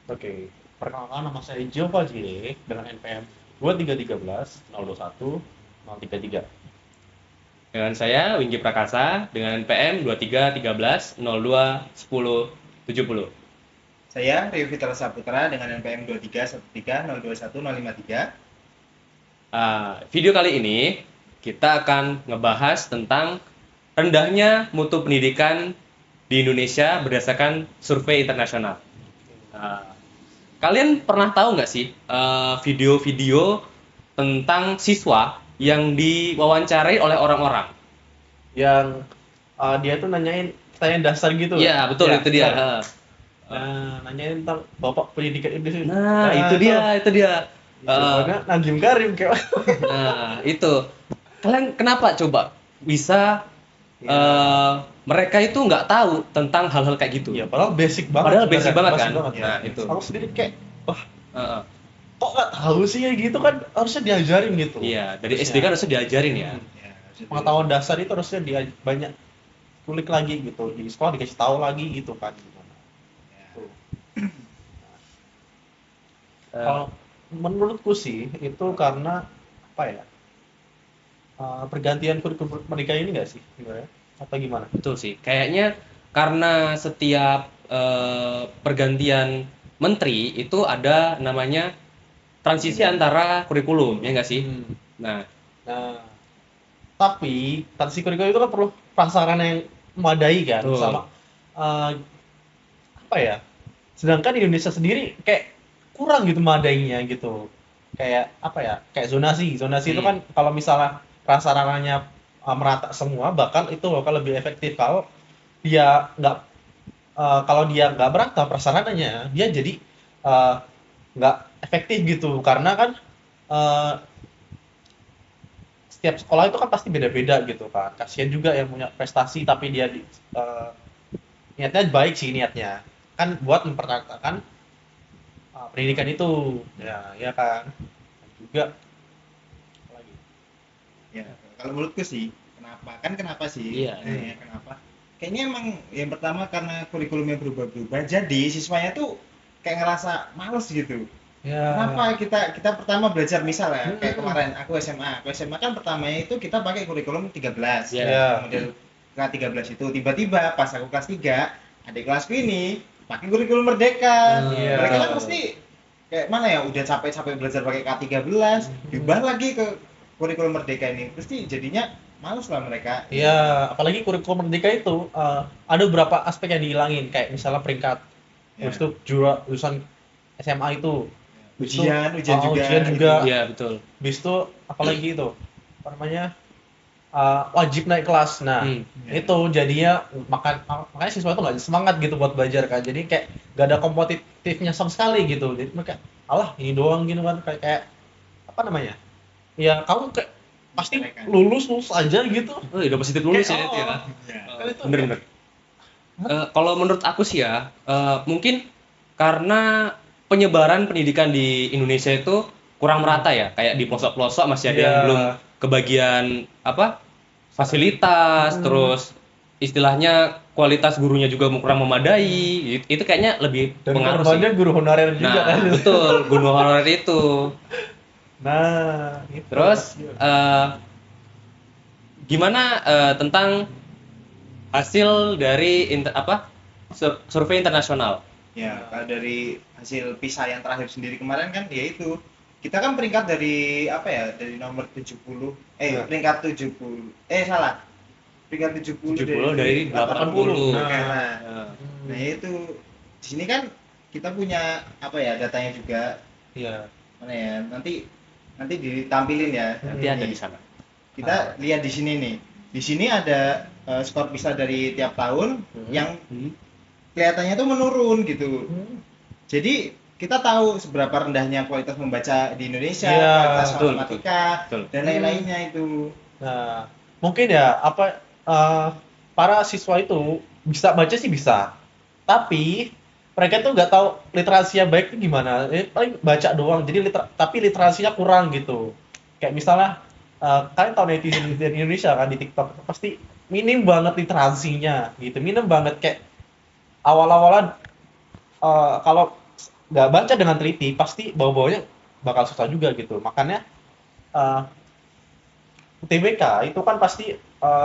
Oke, perkenalkan nama saya Jova Jile dengan NPM 2313-021-033. Dengan saya Wingky Prakasa dengan PM 2313021070. Saya Rio Fitra Saputra dengan NPM 2313021053. Video kali ini kita akan ngebahas tentang rendahnya mutu pendidikan di Indonesia berdasarkan survei internasional. Kalian pernah tahu nggak sih video-video tentang siswa yang diwawancarai oleh orang-orang? Yang dia tuh nanyain pertanyaan dasar gitu. Iya, betul, Ya, itu dia. benar. Nanyain tentang bapak pendidikan Indonesia. Nah, itu dia. Jawabannya Nadiem Karim kayak. Nah, itu. Kalian kenapa coba bisa mereka itu nggak tahu tentang hal-hal kayak gitu? Ya, padahal basic banget. Padahal basic banget kan? Ya. Nah, itu. Aku sendiri kayak, wah, Heeh. kok nggak tahu sih ya gitu kan? Harusnya diajarin gitu. Iya, dari SD kan harusnya diajarin ya. Pengetahuan dasar itu harusnya dia banyak kulik lagi gitu, di sekolah dikasih tahu lagi gitu kan gimana. Tuh. Kalau menurutku sih itu karena apa ya, pergantian kurikulum pendidikan ini nggak sih sebenarnya, apa gimana? Betul sih. Kayaknya karena setiap pergantian menteri itu ada namanya transisi antara kurikulum, ya nggak sih? Nah, Nah, tapi transisi kurikulum itu kan perlu prasarana yang memadai kan, Betul. sama apa ya? Sedangkan di Indonesia sendiri kayak kurang gitu memadainya gitu. Kayak apa ya? Kayak zonasi itu kan kalau misalnya prasarananya merata semua, bahkan itu bakal lebih efektif kalau dia nggak merata prasarananya, dia jadi nggak efektif gitu, karena kan eh, setiap sekolah itu kan pasti beda-beda gitu kan. Kasihan juga yang punya prestasi tapi dia niatnya baik sih, niatnya kan buat mempertahankan pendidikan itu, ya kan. Dan juga lagi Ya, kalau menurutku sih, kenapa sih? Iya. Ya, kenapa? Kayaknya emang yang pertama karena kurikulumnya berubah-berubah, jadi siswanya tuh kayak ngerasa males gitu. ya. Kenapa kita pertama belajar misal ya, kayak kemarin aku SMA kan pertamanya itu kita pakai kurikulum 13. Ya. Model K13 itu tiba-tiba pas aku kelas 3, adik kelasku ini pakai kurikulum Merdeka. Iya. Mereka kan pasti kayak mana ya, udah capek-capek belajar pakai K13, diubah lagi ke kurikulum Merdeka ini. Pasti jadinya males lah mereka. Iya, apalagi kurikulum merdeka itu ada beberapa aspek yang dihilangin, kayak misalnya peringkat, Ya. terus itu lulusan SMA itu, Ujian juga. ujian juga. Iya, betul. Habis itu apalagi itu, apa namanya, wajib naik kelas. Nah, itu jadinya makanya siswa itu nggak semangat gitu buat belajar kan. Jadi kayak nggak ada kompetitifnya sama sekali gitu. Jadi mereka, alah ini doang gitu kan, kayak apa namanya? Ya kamu kayak pasti lulus aja gitu. Oh, udah positif lulus ya Kayak, itu ya. Kan itu Bener-bener. Kalau menurut aku sih ya, mungkin karena penyebaran pendidikan di Indonesia itu kurang merata ya, kayak di pelosok-pelosok masih ada yang Iya. belum kebagian apa fasilitas, terus istilahnya kualitas gurunya juga kurang memadai. Itu kayaknya lebih Dan pengaruh korbannya sih. guru honorer juga Nah, kan. betul, guru honorer itu. Nah, itu. Terus gimana tentang hasil dari survei internasional? Ya, kalau dari hasil PISA yang terakhir sendiri kemarin kan, ya itu kita kan peringkat dari apa ya, dari nomor 70 peringkat 70 salah, peringkat 70 dari 80. Nah itu di sini kan kita punya apa ya, datanya juga. Iya. Mana ya, nanti ditampilin ya. Nanti ada di sana. Kita lihat di sini nih. Di sini ada skor PISA dari tiap tahun yang kelihatannya tuh menurun gitu. Jadi kita tahu seberapa rendahnya kualitas membaca di Indonesia, Iya, kualitas betul, matematika betul. dan lain-lainnya itu. Nah, mungkin ya para siswa itu bisa baca sih bisa. Tapi mereka tuh nggak tahu literasinya baik itu gimana. Paling baca doang. Jadi tapi literasinya kurang gitu. Kayak misalnya kalian tahu netizen di Indonesia kan, di TikTok pasti minim banget literasinya gitu. Minim banget, kayak awal-awalan kalau nggak baca dengan teliti pasti bau-baunya bakal susah juga gitu. Makanya eh, UTBK itu kan pasti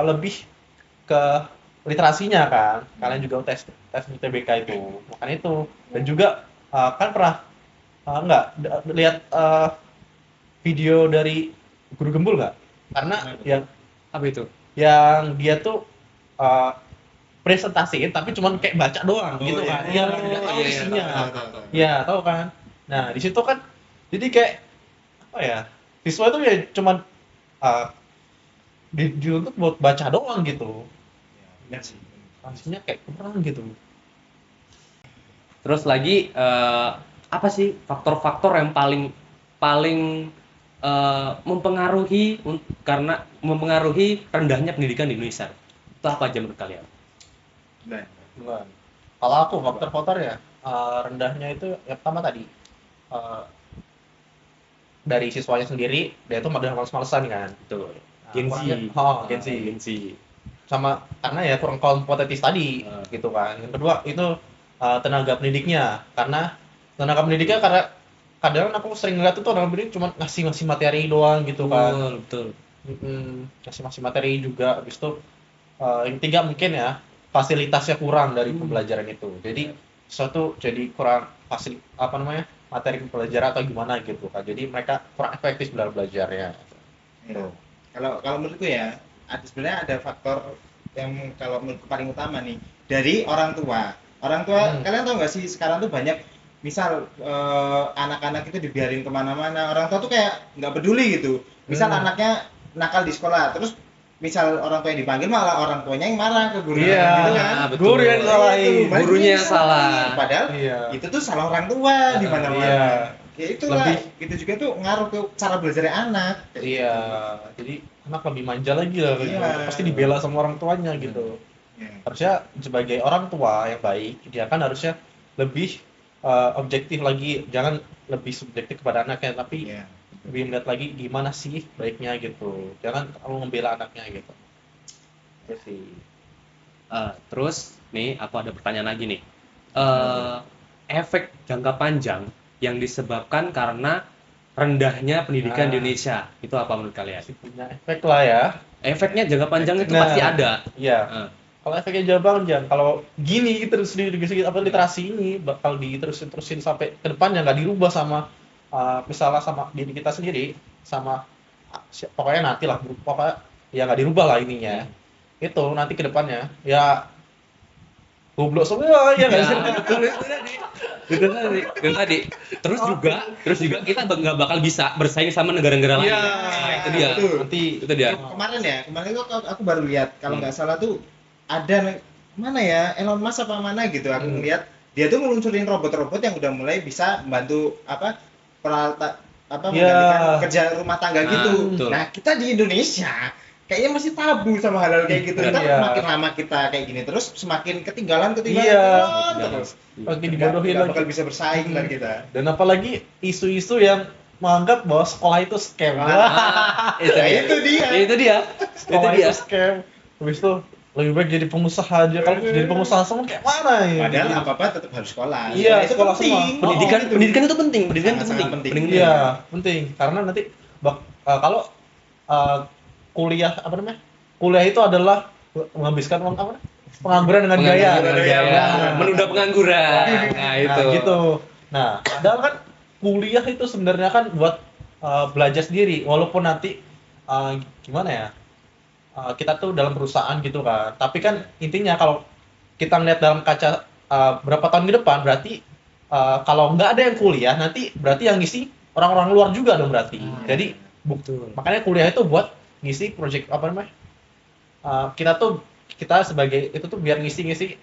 lebih ke literasinya kan. Kalian juga tes tes UTBK itu. Makanya itu. Dan juga kan pernah nggak lihat video dari guru gembul nggak? Karena yang Apa itu? dia tuh uh, presentasiin tapi cuman kayak baca doang gitu kan. Iya, nggak tahu iya, isinya. tahu. Iya, tahu kan. Nah, di situ kan jadi kayak apa ya? Siswa itu ya cuman uh, dituntut buat baca doang gitu. Benar sih. Sanksinya kayak kurang gitu. Terus lagi apa sih faktor-faktor yang paling paling karena mempengaruhi rendahnya pendidikan di Indonesia? Itu apa aja menurut kalian? Nah, Bukan. Kalau aku faktor-faktor ya rendahnya itu yang pertama tadi uh, dari siswanya sendiri dia itu udah males-malesan kan. Betul. Nah, Gen Z. kurangnya, Gen Z. Gen Z. Sama karena ya kurang kompetensi tadi gitu kan. Yang kedua itu tenaga pendidiknya, karena tenaga pendidiknya karena kadang aku sering lihat itu tenaga pendidik cuma ngasih materi doang gitu kan. Betul. Ngasih materi juga. Habis itu yang ketiga mungkin ya fasilitasnya kurang dari pembelajaran itu. Jadi suatu jadi kurang materi pembelajaran atau gimana gitu kan. Jadi mereka kurang efektif dalam belajarnya. ya. Kalau menurutku ya, sebenarnya ada faktor yang kalau menurutku paling utama nih dari orang tua. Orang tua kalian tahu nggak sih sekarang tuh banyak misal anak-anak itu dibiarin kemana-mana, orang tua tuh kayak nggak peduli gitu. Misal anaknya nakal di sekolah, terus misal orang tua yang dipanggil malah orang tuanya yang marah ke guru gitu kan. betul. Guru yang salahin. Gurunya yang salah. Padahal itu tuh salah orang tua di mana-mana. Iya. Ya itulah, itu juga tuh ngaruh ke cara belajar anak. Iya, jadi anak lebih manja lagi lah, gitu. Iya. Pasti dibela sama orang tuanya gitu. Ya. Harusnya sebagai orang tua yang baik, dia kan harusnya lebih objektif lagi, jangan lebih subjektif kepada anaknya, tapi Ya. lebih melihat lagi gimana sih baiknya gitu. Jangan terlalu membela anaknya gitu. Itu sih. Terus nih aku ada pertanyaan lagi nih. Efek jangka panjang yang disebabkan karena rendahnya pendidikan di Indonesia itu apa menurut kalian? Pasti punya efek lah ya. Efeknya jangka panjang itu Nah, pasti ada. Iya. Kalau efeknya jangka panjang, kalau gini terus literasi ini bakal diterusin sampai ke depannya nggak dirubah sama misalnya sama diri kita sendiri, sama pokoknya nanti lah, pokoknya ya nggak dirubah lah ininya. Itu nanti ke depannya ya goblok semua ya nggak sih? Itu tadi. Terus juga kita nggak bakal bisa bersaing sama negara-negara lain. Iya, Nah, itu dia. betul. Nanti Itu dia. Kemarin itu aku baru lihat kalau nggak salah tuh ada mana ya Elon Musk apa mana gitu, aku ngeliat dia tuh ngeluncurin robot-robot yang udah mulai bisa membantu peralatan menggantikan kerja rumah tangga gitu. betul. Nah, kita di Indonesia kayaknya masih tabu sama hal-hal kayak gitu. Ntar Iya. makin lama kita kayak gini terus semakin ketinggalan Iya. terus. Pasti dibodohin Nggak lagi. bakal bisa bersaing ntar kita. Dan apalagi isu-isu yang menganggap bahwa sekolah itu scam. Itu Nah, dia. itu dia. Itu dia. Sekolah itu scam. Habis itu lebih baik jadi pengusaha aja. Kalau jadi pengusaha semua kayak mana ya? Padahal apa-apa tetap harus sekolah. Iya, Nah, itu sekolah penting. semua. Pendidikan gitu. pendidikan itu penting. Pendidikan itu Sangat-sangat penting. penting. Iya, penting. Karena nanti kalau kuliah kuliah itu adalah menghabiskan uang pengangguran dengan gaya. Menunda pengangguran. Nah, itu. Nah, gitu. Nah, padahal kan kuliah itu sebenarnya kan buat belajar sendiri, walaupun nanti gimana ya, kita tuh dalam perusahaan gitu kan. Tapi kan intinya kalau kita ngeliat dalam kaca berapa tahun ke depan, berarti kalau nggak ada yang kuliah, nanti berarti yang ngisi orang-orang luar juga dong berarti. Jadi makanya kuliah itu buat ngisi project kita sebagai itu tuh biar ngisi-ngisi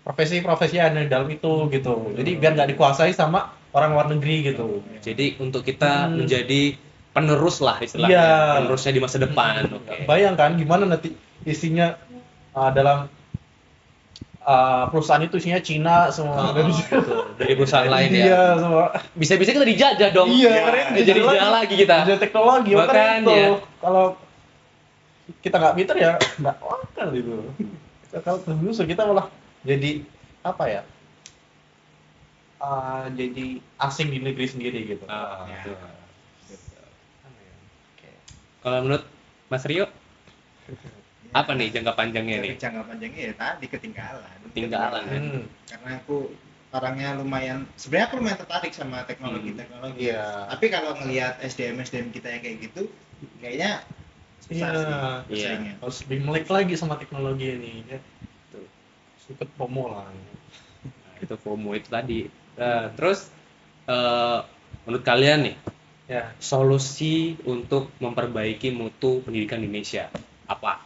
profesi-profesi yang ada di dalam itu gitu. Jadi biar nggak dikuasai sama orang luar negeri gitu. Jadi untuk kita menjadi penerus lah istilahnya. Iya. Penerusnya di masa depan. Oke. Bayangkan gimana nanti isinya dalam perusahaan itu isinya Cina semua. Dari perusahaan lain ya. Iya semua. Bisa-bisa kita dijajah dong. Iya, Jadi dijajah lagi kita. Jadi teknologi Makanya. makanya itu. Kalau kita nggak pinter ya nggak makan gitu. Kalau justru kita malah jadi apa ya? Jadi asing di negeri sendiri gitu. Ah, Ya. betul. Apa ya? Oke. Kalau menurut Mas Rio apa nih jangka panjangnya nih? Jangka panjangnya ya tadi ketinggalan. Ketinggalan. Karena aku orangnya lumayan, sebenarnya aku lumayan tertarik sama teknologi. Iya. Tapi kalau ngelihat SDM kita yang kayak gitu, kayaknya susah Iya. sih Iya. bersaingnya. Harus lebih melek lagi sama teknologi ini ya. Betul. Ikut FOMO lah. Nah, itu FOMO itu tadi. Terus menurut kalian nih Ya. solusi untuk memperbaiki mutu pendidikan Indonesia apa?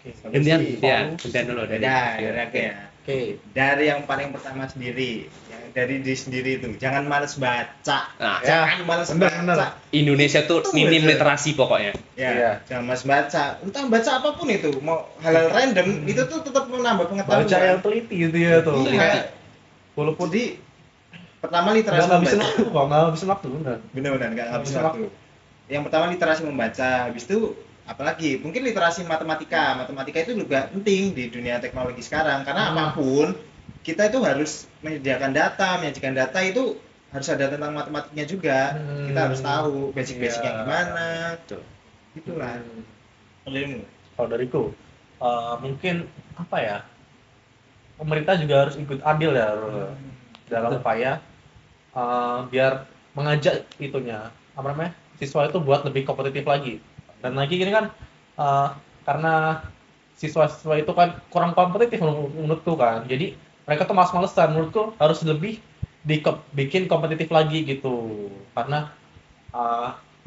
Oke. Gantian dulu dari. Dari aku ya. Oke. Dari yang paling pertama sendiri, yang dari diri sendiri itu, jangan males baca. Nah, Jangan males bener. baca. Indonesia tuh Itu minim bener. literasi pokoknya. Ya, Iya. jangan males baca. Entah baca apapun itu, mau hal-hal random, itu tuh tetap menambah pengetahuan. Baca yang teliti gitu ya tuh. Iya. Walaupun Jadi pertama literasi nggak ngabisin membaca. waktu kok, nggak ngabisin waktu bener. Benar-benar nggak habis Ngabisin waktu. Yang pertama literasi membaca, habis itu apalagi mungkin literasi matematika. Matematika itu juga penting di dunia teknologi sekarang karena apapun kita itu harus menyajikan data itu harus ada tentang matematiknya juga. Kita harus tahu basic-basicnya Iya. gimana. Betul. Itulah. Ilmu. Kalau dariku mungkin apa ya, pemerintah juga harus ikut andil ya dalam upaya biar mengajak itunya apa namanya siswa itu buat lebih kompetitif lagi. Dan lagi ini kan karena siswa-siswa itu kan kurang kompetitif menurutku kan, jadi mereka tuh malas-malesan. Menurutku harus lebih bikin kompetitif lagi gitu, karena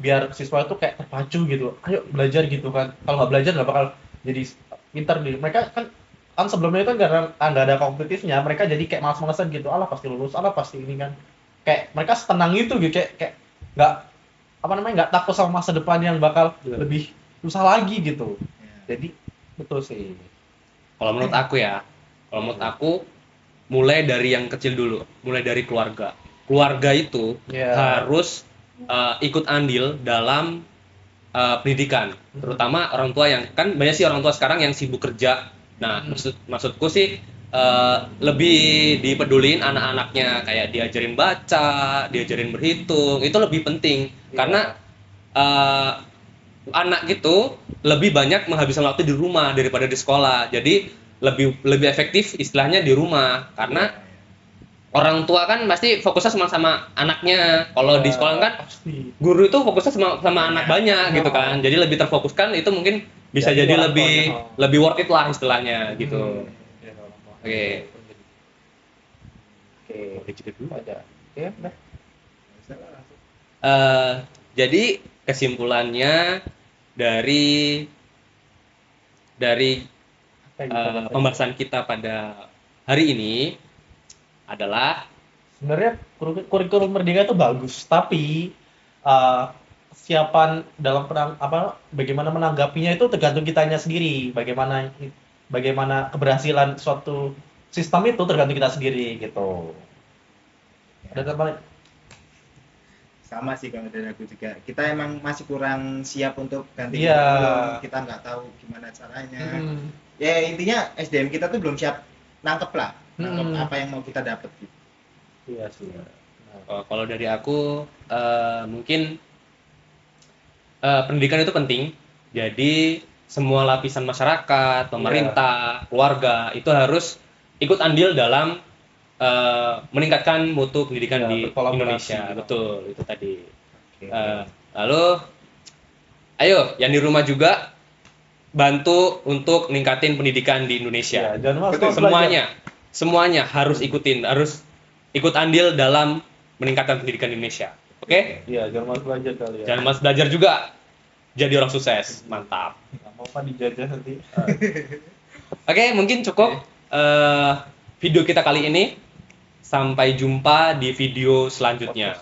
biar siswa itu kayak terpacu gitu, ayo belajar gitu kan. Kalau nggak belajar nggak bakal jadi pintar nih. Mereka kan sebelumnya itu nggak ada kompetitifnya, mereka jadi kayak malas-malesan gitu, alah pasti lulus, alah pasti ini kan, kayak mereka tenang gitu gitu, kayak nggak apa namanya nggak takut sama masa depan yang bakal lebih susah lagi gitu. Jadi betul sih. Kalau menurut aku ya, kalau menurut aku mulai dari yang kecil dulu, mulai dari keluarga. Keluarga itu harus ikut andil dalam pendidikan, terutama orang tua yang kan banyak sih orang tua sekarang yang sibuk kerja. Nah, maksudku sih lebih dipeduliin anak-anaknya, kayak diajarin baca, diajarin berhitung, itu lebih penting karena anak gitu lebih banyak menghabiskan waktu di rumah daripada di sekolah. Jadi lebih efektif istilahnya di rumah karena orang tua kan pasti fokusnya sama anaknya. Kalau di sekolah kan pasti guru itu fokusnya sama anak banyak gitu kan. Jadi lebih terfokuskan, itu mungkin bisa jadi lebih worth it lah istilahnya gitu. Oke. Ada. Oke, udah. Jadi kesimpulannya dari pembahasan kita pada hari ini adalah sebenarnya kurikulum Merdeka itu bagus, tapi kesiapan dalam bagaimana menanggapinya itu tergantung kitanya sendiri. Bagaimana keberhasilan suatu sistem itu tergantung kita sendiri gitu. Ada tambahan? Sama sih kalau dari aku juga. Kita emang masih kurang siap untuk ganti Iya. kurikulum. Kita nggak tahu gimana caranya. Ya intinya SDM kita tuh belum siap nangkep apa yang mau kita dapat gitu. Iya sih. kalau dari aku mungkin pendidikan itu penting. Jadi semua lapisan masyarakat, pemerintah, keluarga itu harus ikut andil dalam meningkatkan mutu pendidikan di Indonesia. Betul, itu tadi. Lalu ayo yang di rumah juga bantu untuk ningkatin pendidikan di Indonesia. Semuanya harus ikut andil dalam meningkatkan pendidikan di Indonesia. Oke? Iya, jangan malas belajar kali ya. Jangan malas belajar juga. Jadi orang sukses. Mantap. Nggak mau kan dijajah nanti. Oke, mungkin cukup video kita kali ini. Sampai jumpa di video selanjutnya.